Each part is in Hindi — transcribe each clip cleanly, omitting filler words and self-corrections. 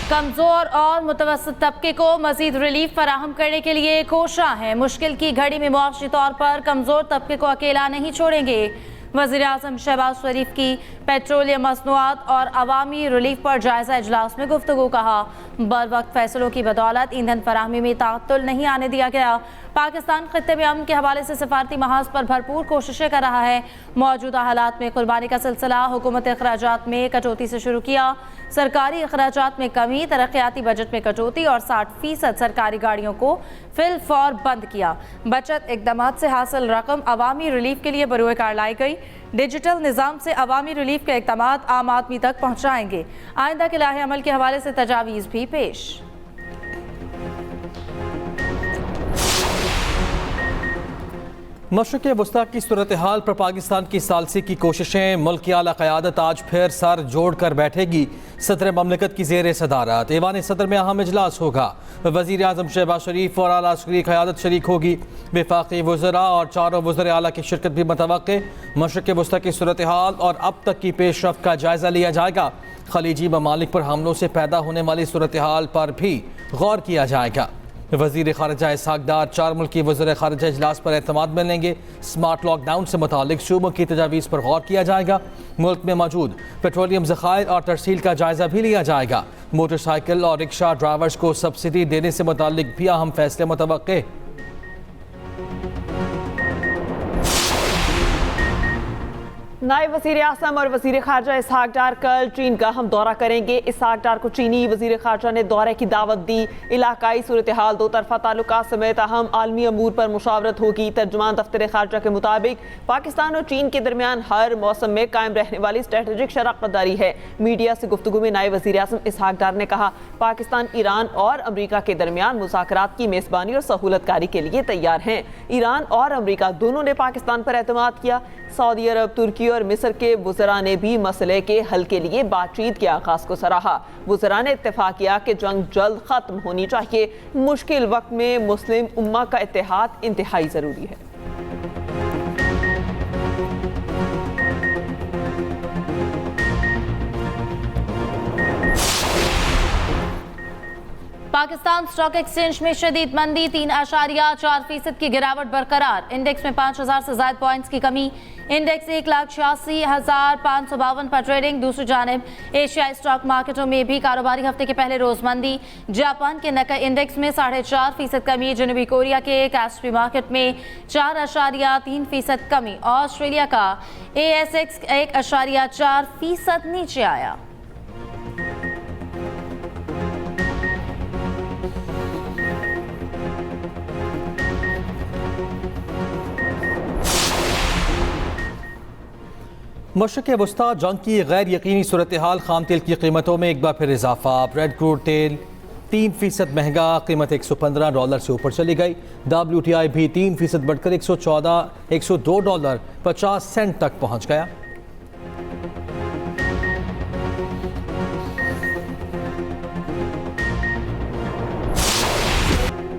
कमजोर और मुतवस्सित तबके को मजीद रिलीफ फराहम करने के लिए कोशिश है। मुश्किल की घड़ी में मुआशी तौर पर कमजोर तबके को अकेला नहीं छोड़ेंगे। वज़ीर आज़म शहबाज शरीफ की पेट्रोलियम मसनूआत और अवामी रिलीफ पर जायजा इजलास में गुफ्तगू। कहा, बर वक्त फैसलों की बदौलत ईंधन फराहमी में ताअत्तुल नहीं आने दिया गया। पाकिस्तान खित्ते में अमन के हवाले से सिफारती महाज पर भरपूर कोशिशें कर रहा है। मौजूदा हालात में कुर्बानी का सिलसिला हुकूमत अखराजात में कटौती से शुरू किया। सरकारी अखराजात में कमी, तरक्याती बजट में कटौती और 60% सरकारी गाड़ियों को फिल फौर बंद किया। बचत इकदाम से हासिल रकम अवामी रिलीफ के लिए बरूए कार लाई गई। डिजिटल निज़ाम से अवामी रिलीफ के इकदाम आम आदमी तक पहुँचाएंगे। आइंदा के लाहे अमल के हवाले से तजावीज़ भी पेश। मशरिक़ वस्ता की सूरत हाल पर पाकिस्तान की सालसी की कोशिशें। मुल्क की आला क़यादत आज फिर सर जोड़ कर बैठेगी। सदर ममलिकत की ज़ेर सदारत ऐवान सदर में अहम इजलास होगा। वज़ीर आज़म शहबाज शरीफ और आला अस्करी क़यादत शरीक होगी। वफाक़ी वज़रा और चारों वज़रा आला की शिरकत भी मुतवक्के। मशरिक़ वस्ता की सूरत हाल और अब तक की पेशरफ्त का जायज़ा लिया जाएगा। खलीजी ममालिक पर हमलों से पैदा होने वाली सूरत हाल पर भी गौर किया जाएगा। वज़ीर ख़ारिजा इसहाक़ डार चार मुल्की वज़ीर ख़ारिजा इजलास पर एतमाद मिलेंगे। स्मार्ट लॉकडाउन से मुतालिक सूबों की तजावीज़ पर गौर किया जाएगा। मुल्क में मौजूद पेट्रोलियम ज़खायर और तरसील का जायज़ा भी लिया जाएगा। मोटरसाइकिल और रिक्शा ड्राइवर्स को सब्सिडी देने से मुतालिक भी अहम फैसले मुतवक्के। नायब वज़ीर आज़म और वज़ीर ख़ारिजा इसहाक़ डार कल चीन का हम दौरा करेंगे। इसहाक़ डार को चीनी वज़ीर ख़ारिजा ने दौरे की दावत दी। इलाकाई सूरत हाल, दो तरफ़ा ताल्लुकात समेत अहम आलमी अमूर पर मुशावरत होगी। तर्जुमान दफ्तर ख़ारिजा के मुताबिक पाकिस्तान और चीन के दरमियान हर मौसम में कायम रहने वाली स्ट्रेटेजिक शराकतदारी है। मीडिया से गुफ्तगू में नायब वज़ीर आज़म इसहाक़ डार ने कहा, पाकिस्तान ईरान और अमरीका के दरमियान मुज़ाकरात की मेज़बानी और सहूलतकारी के लिए तैयार हैं। ईरान और अमरीका दोनों ने पाकिस्तान पर एतमाद किया। सऊदी अरब, तुर्की और मिस्र के वुज़रा ने भी मसले के हल के लिए बातचीत के आगाज़ को सराहा। वुज़रा ने इत्तेफाक किया कि जंग जल्द ख़त्म होनी चाहिए। मुश्किल वक्त में मुस्लिम उम्मा का इत्तेहाद इंतहाई ज़रूरी है। पाकिस्तान स्टॉक एक्सचेंज में शदीद मंदी, 3.4% की गिरावट बरकरार। इंडेक्स में 5000 से ज़ायद पॉइंट्स की कमी। इंडेक्स 1,86,552 पर ट्रेडिंग। दूसरी जानिब एशियाई स्टॉक मार्केटों में भी कारोबारी हफ्ते के पहले रोज मंदी। जापान के निक्केई इंडेक्स में 4.5% कमी। जनूबी कोरिया के कास्पी मार्केट में 4.3% कमी। ऑस्ट्रेलिया का ASX 1.4% नीचे आया। मशरिक़ वस्ता जंग की गैर यकीनी सूरत हाल, खाम तेल की कीमतों में एक बार फिर इजाफा। ब्रेड क्रूड तेल 3% महंगा, कीमत $115 से ऊपर चली गई। WTI भी 3% बढ़कर $102.50 तक पहुँच गया।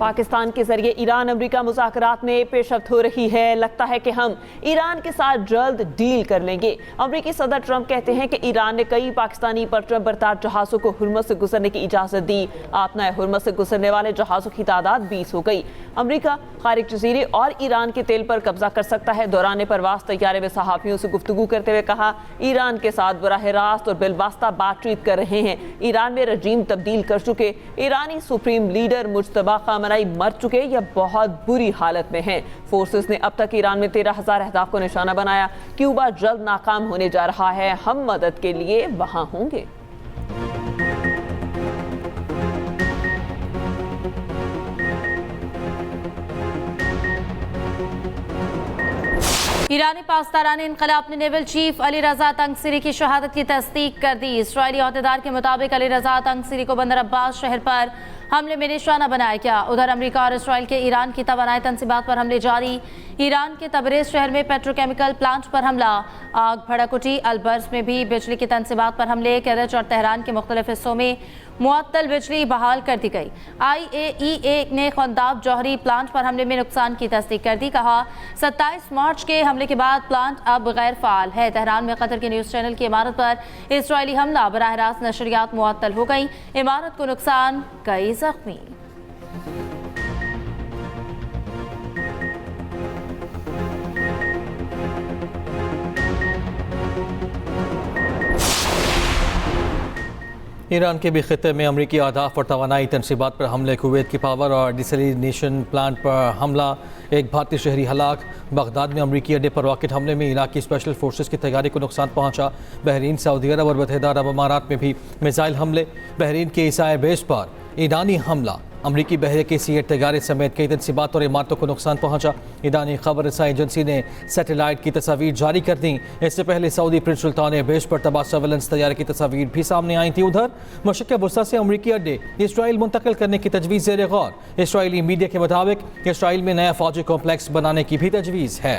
पाकिस्तान के जरिए ईरान अमेरिका मुज़ाकरात में पेशरफ्त हो रही है। लगता है कि हम ईरान के साथ जल्द डील कर लेंगे। अमेरिकी सदर ट्रंप कहते हैं कि ईरान ने कई पाकिस्तानी पटरम बरतार जहाज़ों को हुर्मुज़ से गुजरने की इजाज़त दी। आपनाए हुर्मुज़ से गुजरने वाले जहाज़ों की तादाद 20 हो गई। अमेरिका खारिज जज़ीरे और ईरान के तेल पर कब्जा कर सकता है। दौरान परवाज़ तैयारे में सहाफ़ियों से गुफ्तगू करते हुए कहा, ईरान के साथ बराह रास्त और बिलवास्ता बातचीत कर रहे हैं। ईरान में रजीम तब्दील कर चुके ईरानी सुप्रीम लीडर मुज्तबा ख़ामेनी मर चुके या बहुत बुरी हालत में हैं। फोर्सेस ने अब तक ईरान में 13,000 अहदाफ को निशाना बनाया। क्यूबा जल्द नाकाम होने जा रहा है। हम मदद के लिए वहां होंगे। ईरानी पासदारान इनकलाब ने नेवल चीफ अली रजा तंगसिरी की शहादत की तस्दीक कर दी। इसराइली अहदेदार के मुताबिक अली रजा तंगसिरी को बंदर अब्बास शहर पर हमले में निशाना बनाया गया। उधर अमेरिका और इसराइल के ईरान की तवानाई तंसीबात पर हमले जारी। ईरान के तबरेज शहर में पेट्रोकेमिकल प्लांट पर हमला, आग भड़क उठी। अलबर्ज में भी बिजली की तंसीबात पर हमले। करज और तेहरान के मुख्तलिफ हिस्सों में मुअत्तल बिजली बहाल कर दी गई। IAEA ने खंदाब जौहरी प्लांट पर हमले में नुकसान की तस्दीक कर दी। कहा 27 मार्च के हमले के बाद प्लांट अब गैर फाल है। तेहरान में कतर के न्यूज़ चैनल की इमारत पर इसराइली हमला, बराह रास्त नशरियात मुअत्तल हो गई। इमारत को नुकसान, कई जख्मी। ईरान के भी खिते में अमरीकी अहदाफ और तवानाई तनसीबात पर हमले। कुवैत की पावर और डिसलिनेशन प्लांट पर हमला, एक भारतीय शहरी हलाक। बगदाद में अमरीकी अड्डे पर रॉकेट हमले में इराकी स्पेशल फोर्सेस की तैयारी को नुकसान पहुंचा। बहरीन, सऊदी अरब और मुत्तहिदा अरब अमारात में भी मिसाइल हमले। बहरीन के ईसाई बेस पर ईरानी हमला, अमरीकी बहरे के सी तैयारी समेत कई तनसीबात और इमारतों को नुकसान पहुंचा। ईरानी खबर रसाई एजेंसी ने सैटेलाइट की तस्वीर जारी कर दी। इससे पहले सऊदी प्रिंस सुल्तान बेस पर तबाह सर्वेलेंस तैयारी की तस्वीर भी सामने आई थी। उधर मशक्क़ बुस्सा से अमरीकी अड्डे इसराइल मुंतकिल करने की तजवीज़ ज़ेर गौर। इसराइली मीडिया के मुताबिक इसराइल में नया फौजी कॉम्प्लेक्स बनाने की भी तजवीज़ है।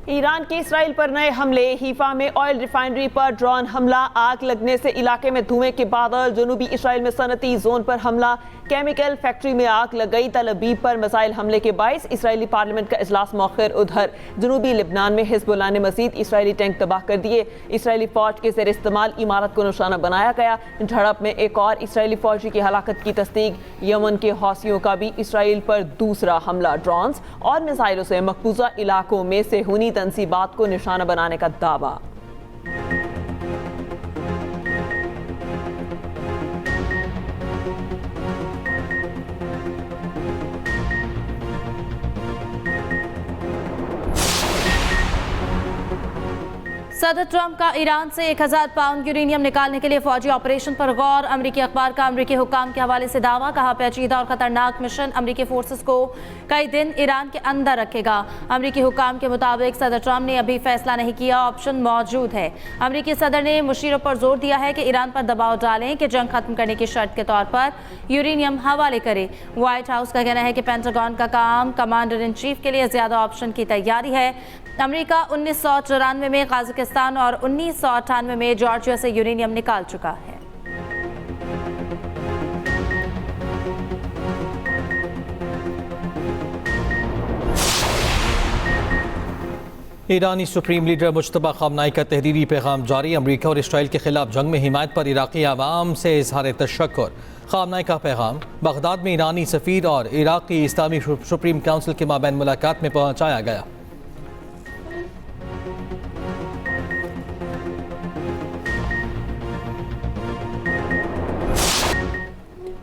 ईरान के इसराइल पर नए हमले। हीफा में ऑयल रिफाइनरी पर ड्रोन हमला, आग लगने से इलाके में धुएं के बादल। जनूबी इसराइल में सनती जोन पर हमला, केमिकल फैक्ट्री में आग लग गई। तल अबीब पर मिसाइल हमले के बायस इसराइली पार्लियामेंट का इजलास मौखर। उधर जनूबी लिबनान में हिजबुल्लाह ने मजीद इसराइली टैंक तबाह कर दिए। इसराइली फौज के ज़ेर इस्तेमाल इमारत को निशाना बनाया गया। झड़प में एक और इसराइली फौजी की हलाकत की तस्दीक। यमन के हौसियों का भी इसराइल पर दूसरा हमला, ड्रोन्स और मिसाइलों से मकबूजा इलाकों में सेहूनी तंसीबात को निशाना बनाने का दावा। सदर ट्रंप का ईरान से 1000 पाउंड यूरेनियम निकालने के लिए फौजी ऑपरेशन पर गौर। अमरीकी अखबार का अमरीकी हुक्काम के हवाले से दावा। कहा पेचीदा और खतरनाक मिशन अमरीकी फोर्सेस को कई दिन ईरान के अंदर रखेगा। अमरीकी हुक्काम के मुताबिक सदर ट्रंप ने अभी फैसला नहीं किया, ऑप्शन मौजूद है। अमरीकी सदर ने मुशीरों पर जोर दिया है कि ईरान पर दबाव डालें कि जंग खत्म करने की शर्त के तौर पर यूरेनियम हवाले करे। व्हाइट हाउस का कहना है कि पेंटागन का काम कमांडर इन चीफ के लिए ज्यादा ऑप्शन की तैयारी है। अमेरिका 1994 में कजाकिस्तान और 1998 में जॉर्जिया से यूरेनियम निकाल चुका है। ईरानी सुप्रीम लीडर मुज्तबा खamenei का तहरीरी पैगाम जारी। अमरीका और इसराइल के खिलाफ जंग में हिमायत पर इराकी आवाम से इजहार तशक्कुर। खamenei का पैगाम बगदाद में ईरानी सफ़ीर और इराकी इस्लामी सुप्रीम काउंसिल के माबैन मुलाकात में पहुँचाया गया।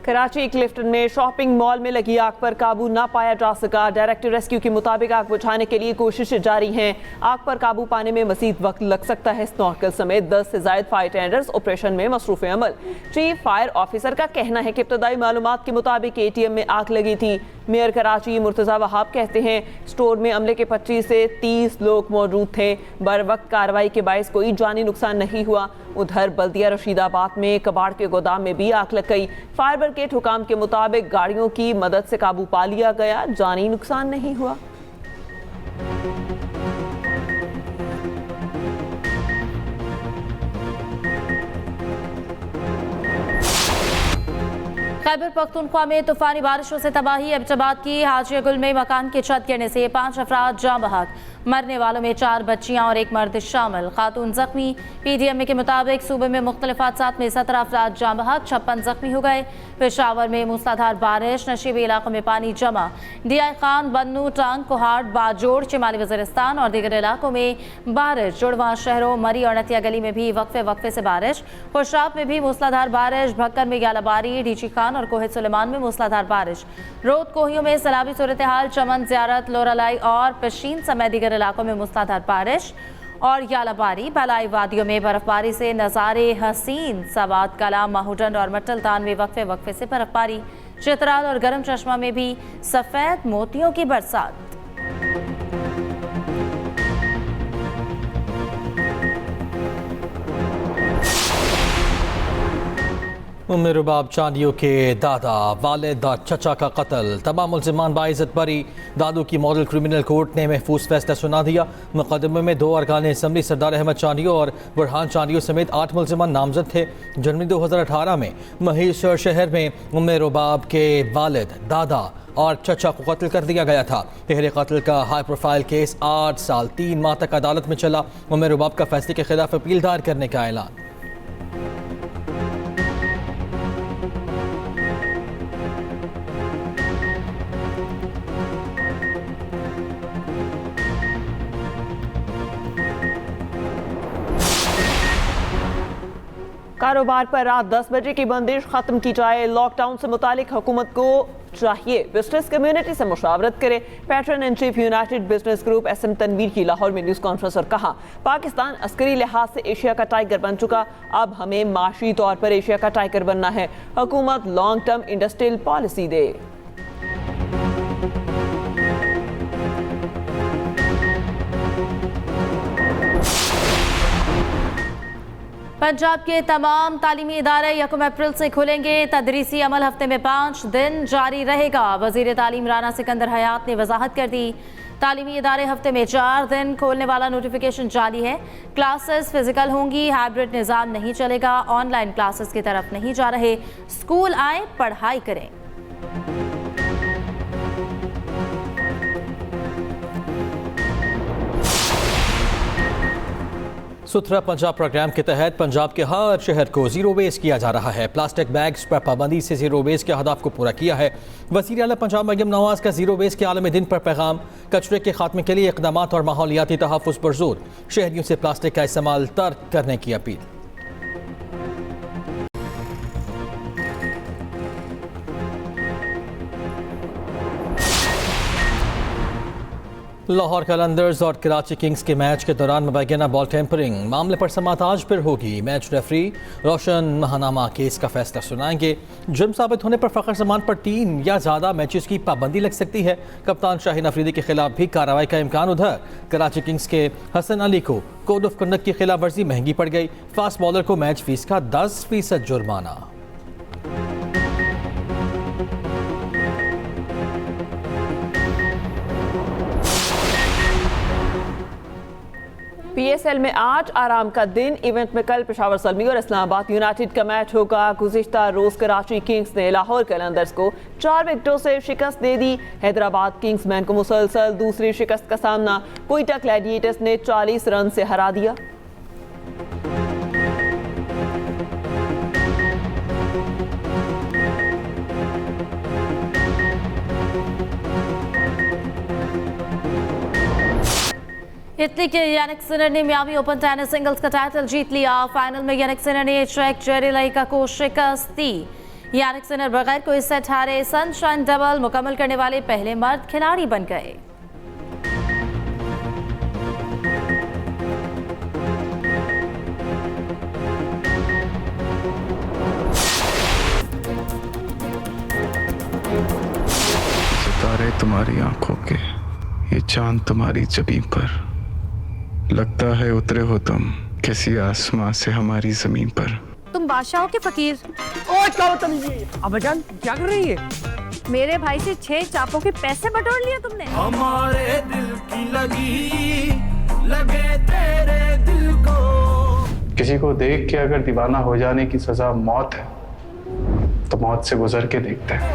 कराची क्लिफ्टन में शॉपिंग मॉल में लगी आग पर काबू ना पाया जा सका। डायरेक्टर रेस्क्यू के मुताबिक आग बुझाने के लिए कोशिशें जारी हैं। आग पर काबू पाने में मजीद वक्त लग सकता है। स्नॉर्कल समेत 10 से ज्यादा फायर टेंडर्स ऑपरेशन में मसरूफ अमल। चीफ फायर ऑफिसर का कहना है कि इब्तदाई मालूमात के मुताबिक ATM में आग लगी थी। मेयर कराची मुर्तज़ा वहाब कहते हैं स्टोर में अमले के 25 से 30 लोग मौजूद थे। बर वक्त कार्रवाई के बायस कोई जानी नुकसान नहीं हुआ। उधर बल्दिया रशीदाबाद में कबाड़ के गोदाम में भी आग लग गई। फायर ब्रिगेड हुकाम के मुताबिक गाड़ियों की मदद से काबू पा लिया गया, जानी नुकसान नहीं हुआ। खैबर पख्तूनख्वा में तूफानी बारिशों से तबाही। एबटाबाद की हाजिया गुल में मकान की छत गिरने से 5 अफराद जाँ बहक। मरने वालों में 4 बच्चियां और 1 मर्द शामिल, खातून जख्मी। PDMA के मुताबिक सूबे में मुख्तलिफ हादसात में 17 अफराद जाँ बहक, 56 जख्मी हो गए। पेशावर में मूसलाधार बारिश, नशीबी इलाकों में पानी जमा। DI खान, बन्नू, टांग, कोहाट, बाजोड़, शिमाली वज़ीरिस्तान और दीगर इलाकों में बारिश। जुड़वा शहरों मरी और नतिया गली में भी वक्फे से बारिश। खुशाब में भी मूसलाधार बारिश। भक्कर में ग्यालाबारी, डीची खान और कोहे सुलेमान में मूसलाधार बारिश। रोद कोहियों में सैलाबी सूरत हाल। चमन, ज़ियारत, लोरालाई और पशीन समेत दीगर इलाकों में मूसलाधार बारिश और ग्यालाबारी। भलाई वादियों में बर्फबारी से नज़ारे हसीन। सवात कला, माहूडंड और मट्टलदान में वक्फे से बर्फबारी। चित्राल और गरम चश्मा में भी सफेद मोतियों की बरसात। उम्र रुबाब चांदियों के दादा, वालिद और चचा का कत्ल, तमाम मुल्ज़िमान बाइज़्ज़त बरी। दादू की मॉडल क्रिमिनल कोर्ट ने महफूज फैसला सुना दिया। मुकदमे में 2 अरकान असम्बली सरदार अहमद चांदियों और बुरहान चांदियों समेत 8 मुल्ज़िमान नामजद थे। जनवरी 2018 में महीसर शहर में उम्र रुबाब के वालिद, दादा और चचा को कत्ल कर दिया गया था। तहरे कत्ल का हाई प्रोफाइल केस 8 साल 3 माह तक अदालत में चला। उम्र रुबाब का फैसले के खिलाफ अपील दायर करने का ऐलान। कारोबार पर रात 10 बजे की बंदिश खत्म की जाए। लॉकडाउन से मुतालिक हुकूमत को चाहिए बिजनेस कम्युनिटी से मुशावरत करे। Patron in chief United business group SM Tanveer की लाहौर में न्यूज़ कॉन्फ्रेंस और कहा, पाकिस्तान अस्करी लिहाज से एशिया का टाइगर बन चुका, अब हमें माशी तौर पर एशिया का टाइगर बनना है। हुकूमत लॉन्ग टर्म इंडस्ट्रियल पॉलिसी दे। पंजाब के तमाम तालीमी इदारे 1 अप्रैल से खुलेंगे। तदरीसी अमल हफ्ते में 5 दिन जारी रहेगा। वज़ीर तालीम राना सिकंदर हयात ने वजाहत कर दी। तालीमी इदारे हफ्ते में 4 दिन खोलने वाला नोटिफिकेशन जारी है। क्लासेस फिजिकल होंगी, हाइब्रिड निज़ाम नहीं चलेगा। ऑनलाइन क्लासेस की तरफ नहीं जा रहे। स्कूल आए, पढ़ाई करें। सुथरा पंजाब प्रोग्राम के तहत पंजाब के हर शहर को जीरो वेस्ट किया जा रहा है। प्लास्टिक बैग्स पर पाबंदी से जीरो वेस्ट के अहदाफ को पूरा किया है। वज़ीर आला पंजाब मरियम नवाज का जीरो वेस्ट के आलमी दिन पर पैगाम, कचरे के खात्मे के लिए इक़दामात और माहौलियाती तहफ़्फ़ुज़ पर जोर। शहरियों से प्लास्टिक का इस्तेमाल तर्क करने की अपील। लाहौर कलंदर्स और कराची किंग्स के मैच के दौरान मुबैना बॉल टेम्परिंग मामले पर समाअत आज फिर होगी। मैच रेफरी रोशन महानामा केस का फैसला सुनाएंगे। जुर्म साबित होने पर फ़खर जमान पर 3 या ज़्यादा मैचेस की पाबंदी लग सकती है। कप्तान शाहीन अफरीदी के खिलाफ भी कार्रवाई का इम्कान। उधर कराची किंग्स के हसन अली को कोड ऑफ कंडक्ट की खिलाफ वर्जी महंगी पड़ गई। फास्ट बॉलर को मैच फीस का 10% जुर्माना। PSL में आज आराम का दिन। इवेंट में कल पेशावर सलमी और इस्लामाबाद यूनाइटेड का मैच होगा। गुज़िश्ता रोज कराची किंग्स ने लाहौर कलंदर्स को 4 विकेटों से शिकस्त दे दी। हैदराबाद किंग्समैन को मुसलसल दूसरी शिकस्त का सामना कोयटा ग्लैडिएटर्स ने 40 रन से हरा दिया। इटली के यानिक सिनर ने मियामी ओपन टेनिस सिंगल्स का टाइटल जीत लिया। फाइनल में यानिक सिनर ने चेक जेरेलाइका को शिकस्त दी। यानिक सिनर बगैर कोई सेट हारे सनशाइन डबल मुकम्मल करने वाले पहले मर्द खिलाड़ी बन गए। सितारे तुम्हारी आंखों के, ये चांद तुम्हारी जबीं पर, लगता है उतरे हो तुम किसी आसमां से हमारी जमीन पर। तुम बादशाहों के फकीर। ओए क्या बदतमीजी! अब्बाजान क्या कर रही है? मेरे भाई से 6 चापों के पैसे बटोर लिए तुमने। हमारे दिल की लगे तेरे दिल को। किसी को देख के अगर दीवाना हो जाने की सजा मौत है तो मौत से गुजर के देखते हैं।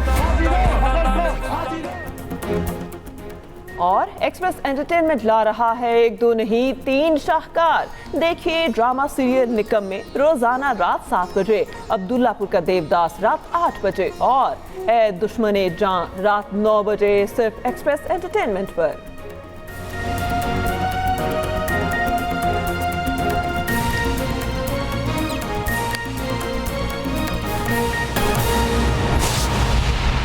और एक्सप्रेस एंटरटेनमेंट ला रहा है 1 2 नहीं 3 शाहकार। देखिए ड्रामा सीरियल निकम में रोजाना रात 7 बजे, अब्दुल्लापुर का देवदास रात 8 बजे और ए दुश्मने जान रात 9 बजे, सिर्फ एक्सप्रेस एंटरटेनमेंट पर।